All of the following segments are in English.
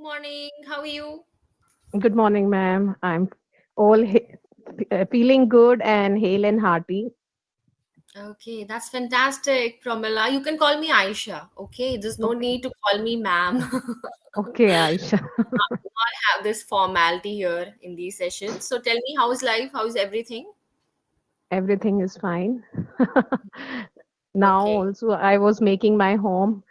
morning. How are you? Good morning, ma'am. I'm all feeling good and hale and hearty. Okay, that's fantastic, Pramila. You can call me Aisha. Okay, there's no Okay. need to call me ma'am. Okay, Aisha. Not have this formality here in these sessions. So tell me, how is life? How is everything? Everything is fine. Now, Okay. also, I was making my home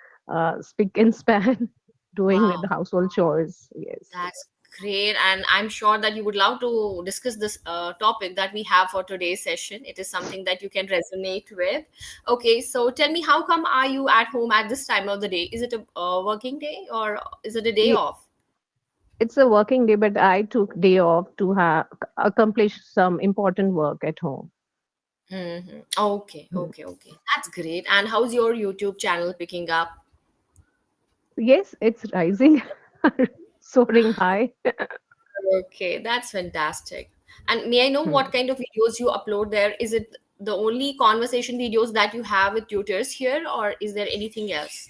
spick and span, doing with Wow. the household chores. Yes. That's great. And I'm sure that you would love to discuss this topic that we have for today's session. It is something that you can resonate with. Okay, so tell me, how come are you at home at this time of the day? Is it a working day or is it a day Ye- off? It's a working day, but I took day off to have accomplish some important work at home. Okay, Hmm. okay, okay. That's great. And how's your YouTube channel picking up? Yes, it's rising, soaring high. Okay, that's fantastic. And may I know what kind of videos you upload there? Is it the only conversation videos that you have with tutors here, or is there anything else?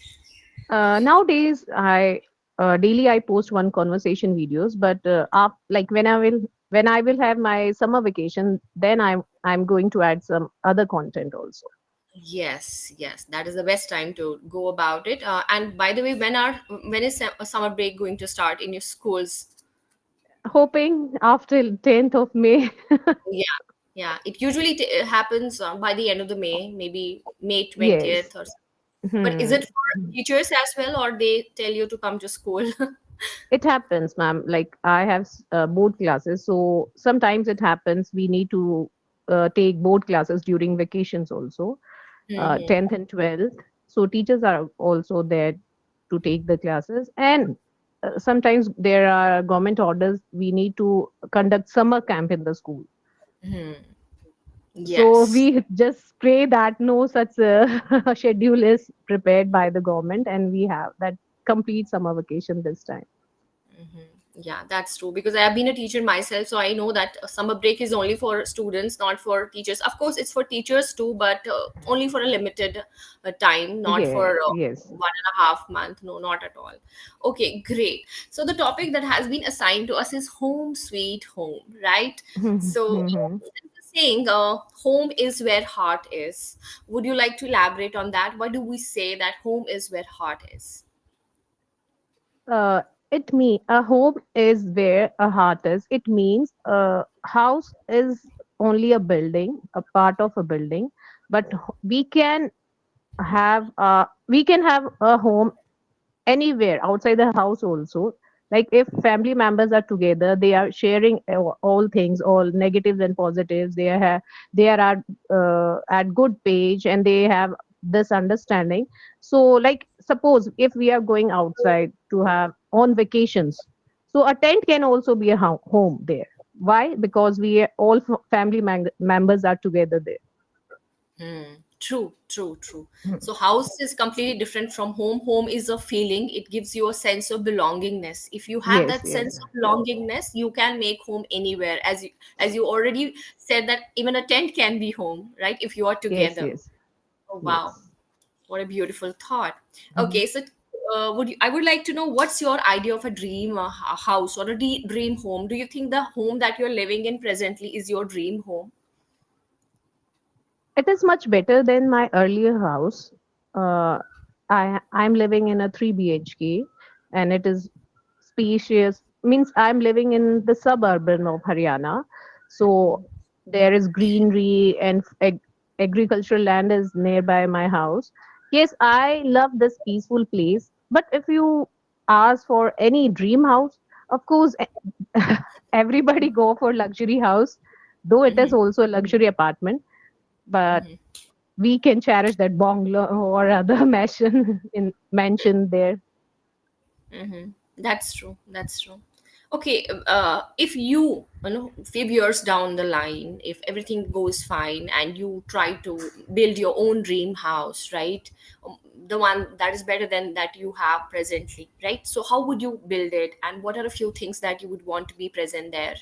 Nowadays, I daily I post one conversation videos, but like when I will have my summer vacation, then I'm going to add some other content also. Yes, yes, that is the best time to go about it. And by the way, when is summer break going to start in your schools? Hoping after 10th of May. Yeah, yeah. It usually happens by the end of the May, maybe May Yes. 20th or. But is Hmm. it for teachers as well, or they tell you to come to school? It happens, ma'am. Like I have board classes, so sometimes it happens we need to take board classes during vacations also, Hmm. 10th and 12th. So teachers are also there to take the classes, and sometimes there are government orders we need to conduct summer camp in the school. So Yes. we just pray that no such schedule is prepared by the government, and we have that complete summer vacation this time. Yeah, that's true. Because I have been a teacher myself, so I know that summer break is only for students, not for teachers. Of course, it's for teachers too, but only for a limited time, not for Yes, yes. 1.5 month. No, not at all. Okay, great. So the topic that has been assigned to us is home sweet home, right? So since you're saying home is where heart is. Would you like to elaborate on that? Why do we say that home is where heart is? Uh, it mean a home is where a heart is. It means a house is only a building, a part of a building, but we can have a home anywhere outside the house also. Like if family members are together, they are sharing all things, all negatives and positives. They are at good page, and they have this understanding. So like suppose if we are going outside to have on vacations, so a tent can also be a home there. Why? Because all family members are together there. True, true, true. Hmm. So house is completely different from home. Home is a feeling. It gives you a sense of belongingness. If you have Yes, that yes, sense of belongingness, you can make home anywhere. As you already said that even a tent can be home, right? If you are yes, together. yes, Oh wow, yes. what a beautiful thought. Mhm. Okay, so I would like to know what's your idea of a dream house or a dream home? Do you think the home that you're living in presently is your dream home? It is much better than my earlier house. Uh, I'm living in a 3 BHK, and it is spacious. Means I'm living in the suburban of Haryana, so there is greenery and agricultural land is nearby my house. Yes, I love this peaceful place. But if you ask for any dream house, of course, everybody go for luxury house, though it is also a luxury apartment. But we can cherish that bungalow or other mansion there. That's true. That's true. Okay, if you know, few years down the line, if everything goes fine and you try to build your own dream house, right? The one that is better than that you have presently, right? So how would you build it, and what are a few things that you would want to be present there?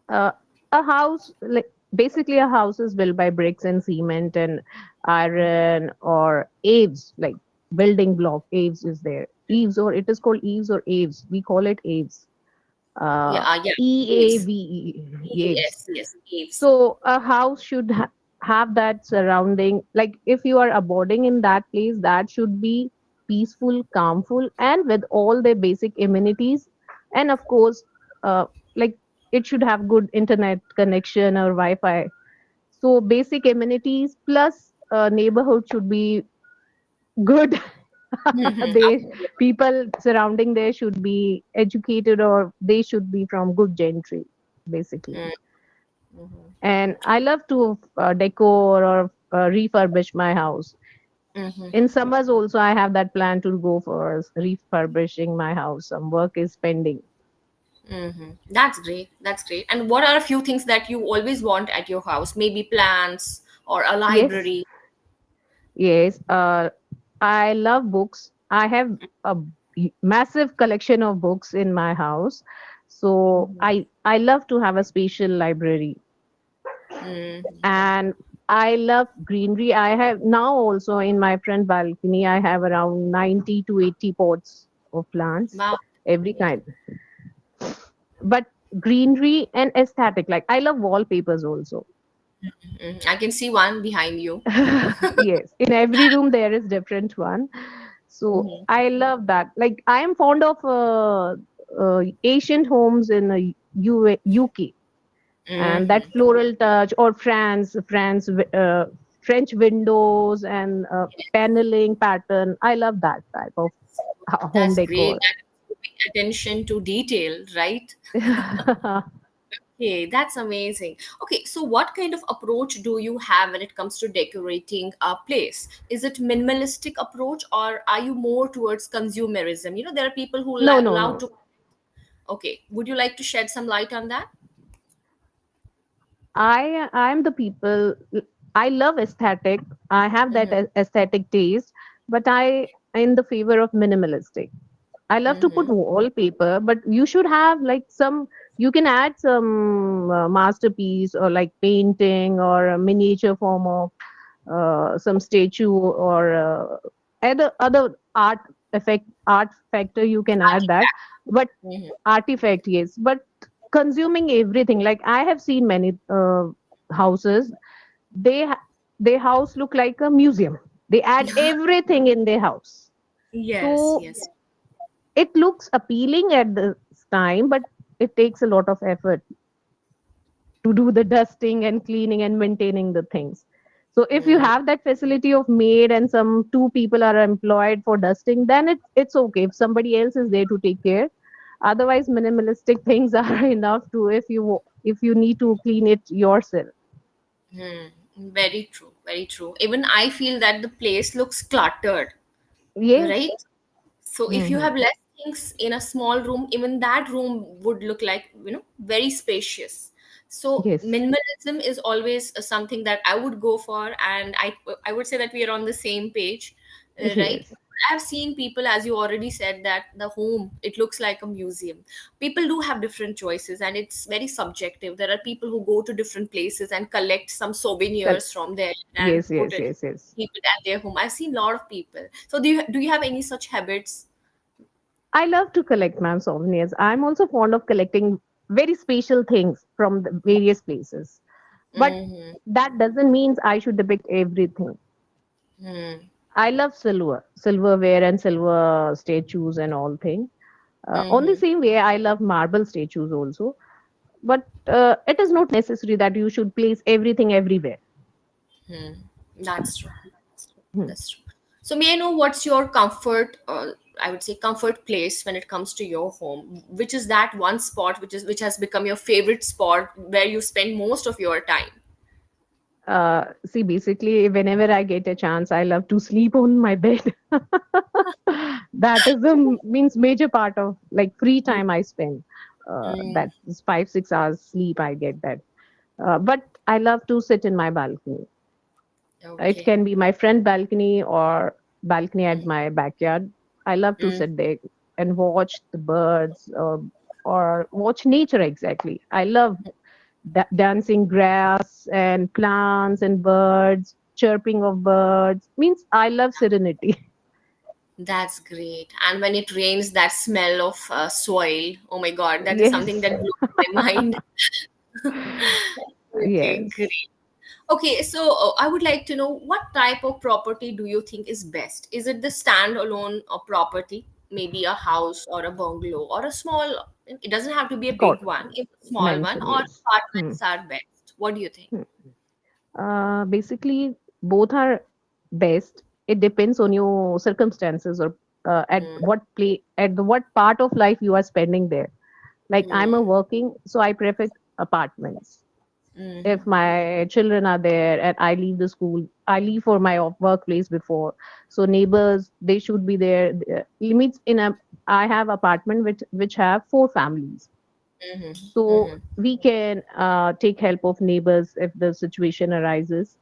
uh, a house, like basically a house is built by bricks and cement and iron or eaves, like building block. Eaves is there. Eaves, or it is called eaves or aves. We call it aves. Yeah, yeah, caves. EAVE. Aves. Yes, yes, caves. So a house should have that surrounding. Like if you are abiding in that place, that should be peaceful, calmful, and with all the basic amenities. And of course, uh, like it should have good internet connection or Wi-Fi. So basic amenities plus neighborhood should be good. Mm-hmm. They people surrounding there should be educated, or they should be from good gentry, basically. And I love to decor or refurbish my house. Mm-hmm. In summers also, I have that plan to go for refurbishing my house. Some work is pending. Mm-hmm. That's great. That's great. And what are a few things that you always want at your house? Maybe plants or a Yes, library. yes. I love books. I have a massive collection of books in my house. So I love to have a spatial library. Mm-hmm. And I love greenery. I have now also in my front balcony, I have around 90 to 80 pots of plants, Wow. every kind. But greenery and aesthetic, like I love wallpapers also. Mhm. I can see one behind you. Yes, in every room there is different one. So Mm-hmm. I love that. Like I am fond of ancient homes in UK, and that Mm-hmm. floral touch, or French windows and paneling pattern. I love that type of home That's great. decor. That is giving attention to detail, right? Okay, that's amazing. Okay, so what kind of approach do you have when it comes to decorating a place? Is it minimalistic approach or are you more towards consumerism? You know, there are people who No, no, love no. to. Okay, would you like to shed some light on that? I'm the people. I love aesthetic. I have that Mm-hmm. aesthetic taste, but I in the favor of minimalistic. I love to put Mm-hmm. wallpaper, but you should have like some. You can add some masterpiece or like painting or a miniature form of some statue or other art factor. You can add that, but Mm-hmm. artifact, yes. But consuming everything, like I have seen many houses. They their house look like a museum. They add everything in their house, Yes, so yes. it looks appealing at the time, but it takes a lot of effort to do the dusting and cleaning and maintaining the things. So if you Mm. have that facility of maid and some two people are employed for dusting, then it's okay if somebody else is there to take care. Otherwise, minimalistic things are enough to, if you need to clean it yourself. Hmm. Very true, very true. Even I feel that the place looks cluttered, Yes. right? So if you Hmm. have less things in a small room, even that room would look like, very spacious. So Yes. minimalism is always something that I would go for, and I would say that we are on the same page, right? Yes. I've seen people, as you already said, that the home, it looks like a museum. People do have different choices, and it's very subjective. There are people who go to different places and collect some Col- souvenirs from there and yes. put Yes. it Yes. Yes. keep it at their home. I've seen a lot of people. So do you have any such habits? I love to collect ma'am souvenirs. I'm also fond of collecting very special things from the various places. But Mm-hmm. that doesn't mean I should depict everything. I love silverware and silver statues and all thing. On the Mm-hmm. same way, I love marble statues also. But it is not necessary that you should place everything everywhere. That's true. That's true. Hmm. That's true. So may I know what's your comfort, I would say comfort place when it comes to your home? Which is that one spot which has become your favorite spot where you spend most of your time? See, basically, whenever I get a chance, I love to sleep on my bed. That is the means major part of like free time I spend. Mm, That is 5 6 hours sleep I get that. But I love to sit in my balcony. It okay. can be my front balcony or balcony at my backyard. I love to Mm, sit there and watch the birds, or watch nature exactly. I love dancing grass and plants and birds, chirping of birds. Means I love serenity. That's great. And when it rains, that smell of soil, oh my God, that is something Yes. that blows my mind. Okay, Yes. great. Okay, so I would like to know what type of property do you think is best? Is it the standalone property, maybe a house or a bungalow or a small, it doesn't have to be a big Got one, if a small one, mentioned. or Yes. Hmm. apartments are best? What do you think? Hmm. Basically, both are best. It depends on your circumstances or at Mm, what part of life you are spending there. Like I'm a mm, working, so I prefer apartments. If mm, my children are there and I leave the school, I leave for my workplace before. So neighbors, they should be there. Limits in a, I have apartment which have four families, mhm, so mhm, we can take help of neighbors if the situation arises.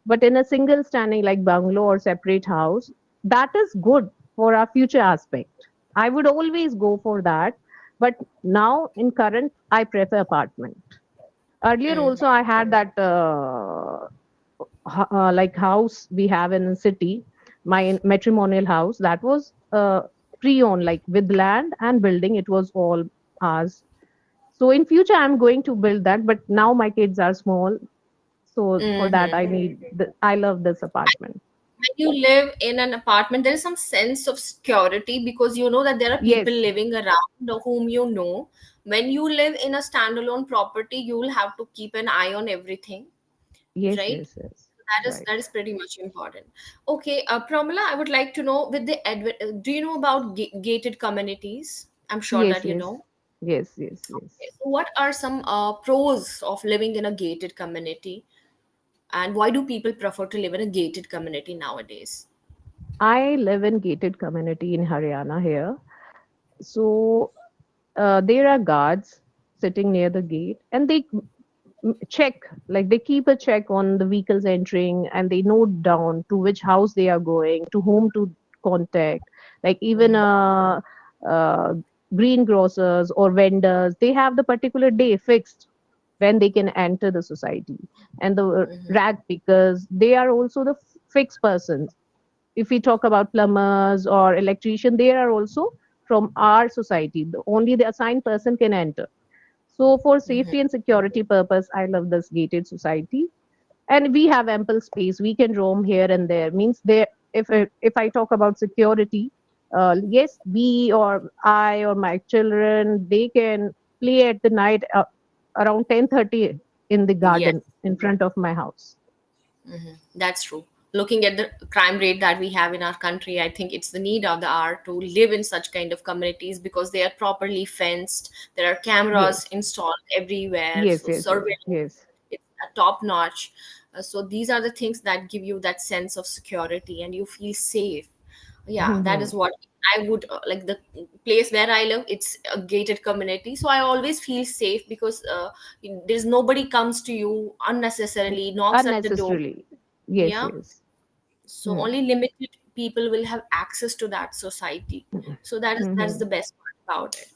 But in a single standing like bungalow or separate house, that is good for our future aspect. I would always go for that. But now in current, I prefer apartment. Earlier mhm, also I had that like house we have in the city, my matrimonial house that was pre-owned, like with land and building, it was all ours. So in future, I'm going to build that, but now my kids are small, so for that mhm. I love this apartment. When you live in an apartment, there is some sense of security because you know that there are people Yes, living around whom you know. When you live in a standalone property, you will have to keep an eye on everything, yes, right? yes, yes. Right. That is pretty much important. Okay, Pramila, I would like to know with the do you know about gated communities? I'm sure Yes, that you yes, know. yes, yes, Okay, yes. so what are some pros of living in a gated community, and why do people prefer to live in a gated community nowadays? I live in gated community in Haryana here. So there are guards sitting near the gate, and they check, like they keep a check on the vehicles entering, and they note down to which house they are going, to whom to contact. Like even uh, greengrocers or vendors, they have the particular day fixed when they can enter the society. And the rag pickers, they are also the fixed persons. If we talk about plumbers or electrician, they are also from our society. Only the assigned person can enter. So for safety and security purpose, I love this gated society. And we have ample space. We can roam here and there. Means there, if I talk about security, yes, we or I or my children, they can play at the night around 10:30 in the Yes. garden in front of my house. That's true. Looking at the crime rate that we have in our country, I think it's the need of the hour to live in such kind of communities because they are properly fenced. There are cameras Yes, installed everywhere, yes, so yes, yes, surveillance yes. is top notch. So these are the things that give you that sense of security and you feel safe. Yeah, that is what I would like. The place where I live, it's a gated community, so I always feel safe because there's nobody comes to you unnecessarily, knocks at the door. Unnecessarily. Yes, Yeah, yes. so Hmm. only limited people will have access to that society. So that is Hmm. the best part about it.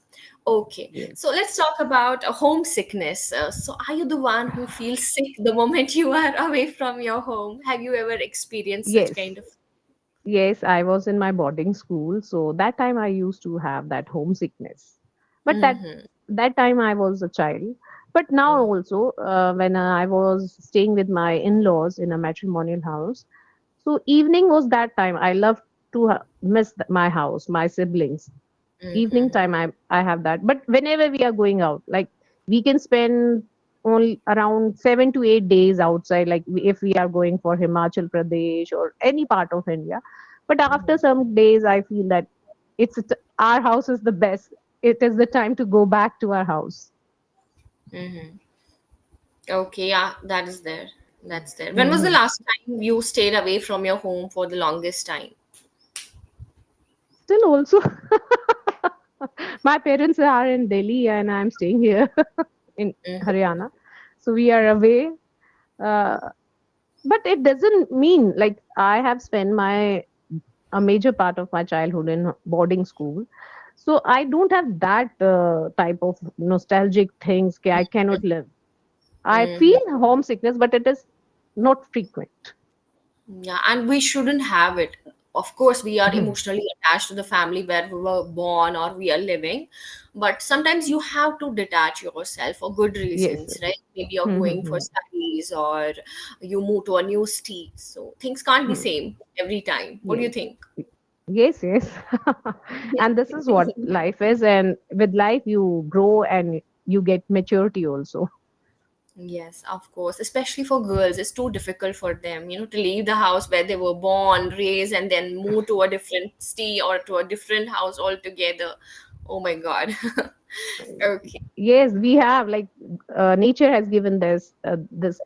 Okay, Yes. so let's talk about homesickness. So are you the one who feels sick the moment you are away from your home? Have you ever experienced such Yes. kind of? Yes, I was in my boarding school, so that time I used to have that homesickness. But Mm-hmm. that time I was a child. But now also, when I was staying with my in-laws in a matrimonial house, so evening was that time I love to miss my house, my siblings. Evening Mm-hmm. time I have that. But whenever we are going out, like we can spend only around 7 to 8 days outside, like if we are going for Himachal Pradesh or any part of India. But after some days I feel that our house is the best. It is the time to go back to our house. Mm-hmm. Okay, yeah, that is there. That's there. When was the Hmm. last time you stayed away from your home for the longest time? Still also, my parents are in Delhi and I'm staying here in Haryana. So we are away. Uh, but it doesn't mean like I have spent my a major part of my childhood in boarding school, so I don't have that type of nostalgic things I cannot live. I Mm-hmm. feel homesickness, but it is not frequent. Yeah, and we shouldn't have it. of course we are Mhm. emotionally attached to the family where we were born or we are living, but sometimes you have to detach yourself for good Yes, reasons, yes. right? Maybe you're going for Mhm. studies or you move to a new city, so things can't be Mhm. same every time. What do you Yes. think? Yes, yes. And this is what life is. And with life, you grow and you get maturity also. Yes, of course. Especially for girls, it's too difficult for them, to leave the house where they were born, raised, and then move to a different city or to a different house altogether. Oh my God. Okay. Yes, we have like nature has given this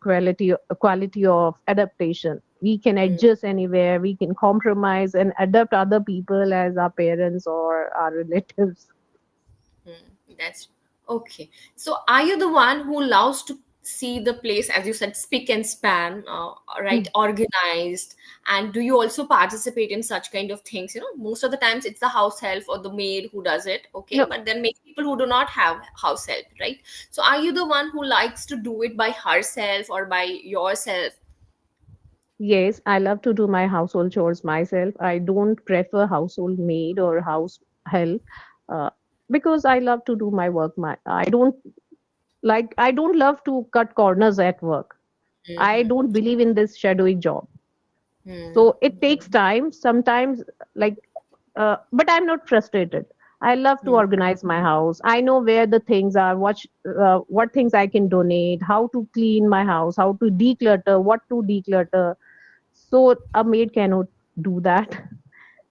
quality of adaptation. We can Hmm. adjust anywhere. We can compromise and adapt other people as our parents or our relatives. That's okay. So, are you the one who loves to see the place, as you said, spick and span, right, organized? And do you also participate in such kind of things? Most of the times it's the house help or the maid who does it, okay? No, But then many people who do not have house help, right? So, are you the one who likes to do it by herself or by yourself? yes, I love to do my household chores myself. I don't prefer household maid or house help uh, because I love to do my work. I don't love to cut corners at work. I Mm-hmm. don't believe in this shadowy job. So it takes Mm-hmm. time sometimes, like, but I'm not frustrated. I love to organize my house. I know where the things are, what things I can donate, how to clean my house, how to declutter, what to declutter. So a maid cannot do that,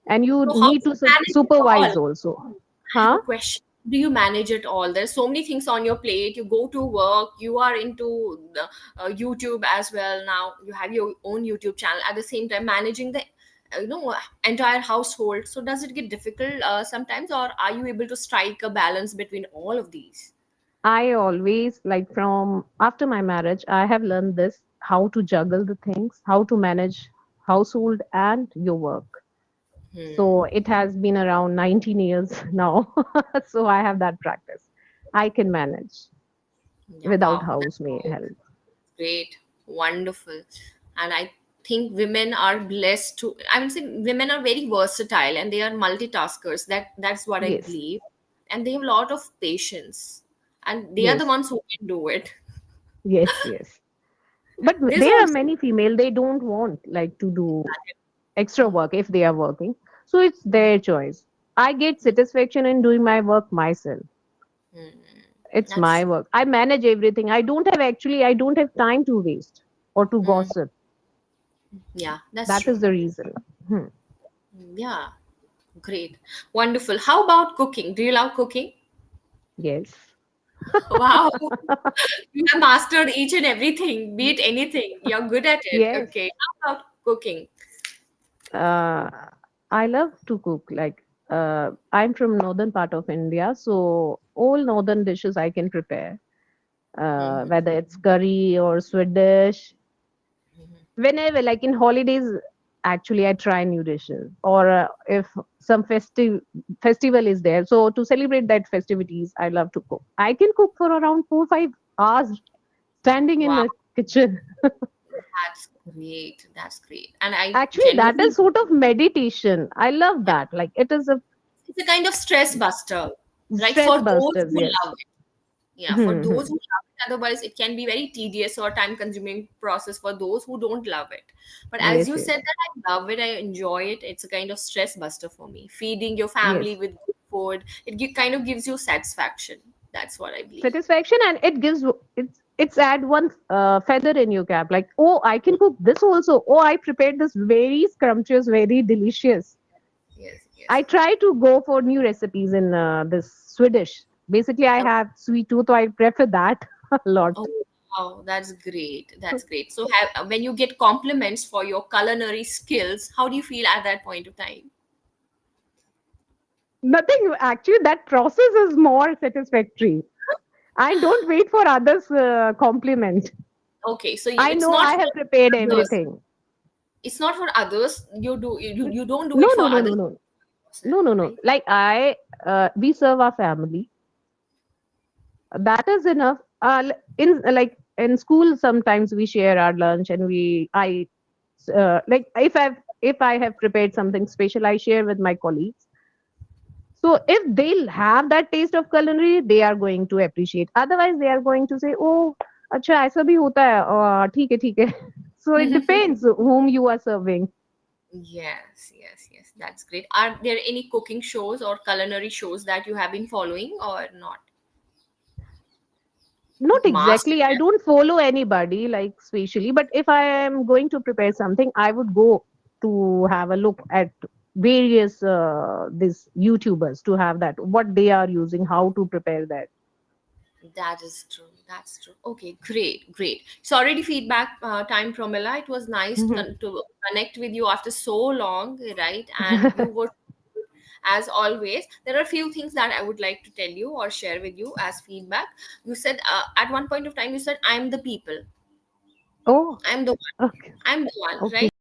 and you So, how need do to you manage it supervise all? also. I have Huh? a question. Do you manage it all? There's so many things on your plate. You go to work, you are into the YouTube as well now. You have your own YouTube channel. At the same time, managing the entire household. So does it get difficult sometimes, or are you able to strike a balance between all of these? I always like from after my marriage, I have learned this how to juggle the things, how to manage household and your work. So Hmm. it has been around 19 years now. So I have that practice. I can manage Yeah, without wow. That's housemaid great. help. Great, wonderful. And I think women are blessed to, I would say women are very versatile and they are multitaskers. That's what I Yes, believe. And they have a lot of patience. And they are the yes, ones who can do it. yes, yes. But There's there are also many female, they don't want like to do extra work if they are working. So it's their choice. I get satisfaction in doing my work myself. It's that's my true. work. I manage everything. I don't have time to waste or to Hmm. gossip. Yeah, that's That true. is the reason. Hmm. Yeah, great. Wonderful. How about cooking? Do you love cooking? Yes. Wow. You have mastered each and everything, be it anything. You're good at it. Yes. Okay. How about cooking? Uh, I love to cook. I'm from northern part of India, so all northern dishes I can prepare. Whether it's curry or Swedish, whenever like in holidays, actually I try new dishes. Or if some festival is there, so to celebrate that festivities, I love to cook. I can cook for around 4 5 hours standing in Wow, the kitchen. that's great. That's great. And I Actually, that is genuinely, sort of meditation. I love yeah, that. Like it is a it's a kind of stress buster, right? stress For those busters. who Yes. love it. Yeah, for Hmm, those hmm. who love it. Otherwise, it can be very tedious or time consuming process for those who don't love it. But as Yes, you said yes, that I love it, I enjoy it. It's a kind of stress buster for me. Feeding your family yes. with good food, kind of gives you satisfaction. That's what I believe. Satisfaction, and it's add one feather in your cap. Like, oh, I can cook this also. Oh, I prepared this very scrumptious, very delicious. Yes, yes. I try to go for new recipes in this Swedish. Basically, I Oh, have sweet tooth, so I prefer that a lot. oh, wow, that's great. That's great. So, when you get compliments for your culinary skills, how do you feel at that point of time? Nothing actually. That process is more satisfactory. I don't wait for others' compliment. Okay, so I it's know not I for have prepared others. everything. It's not for others. You don't do No, it for no, no, others no, no, yourself, no, no, no. right? Like we serve our family. That is enough. In school, sometimes we share our lunch, and I like if I've if I have prepared something special, I share with my colleagues. So if they'll have that taste of culinary, they are going to appreciate. Otherwise, they are going to say, "Oh, अच्छा ऐसा भी होता है, ठीक है ठीक है." So it depends whom you are serving. Yes, yes, yes. That's great. Are there any cooking shows or culinary shows that you have been following or not? Not Like Master exactly. I Chef? don't follow anybody like specially, but if I am going to prepare something, I would go to have a look at various these YouTubers to have that what they are using, how to prepare that. That is true. That's true. Okay, great, great. So already feedback time, Promila. It was nice to connect with you after so long, right? And you were, as always. There are a few things that I would like to tell you or share with you as feedback. You said at one point of time, you said, "I'm the people. Oh, I'm the one. okay, I'm the one," okay. right?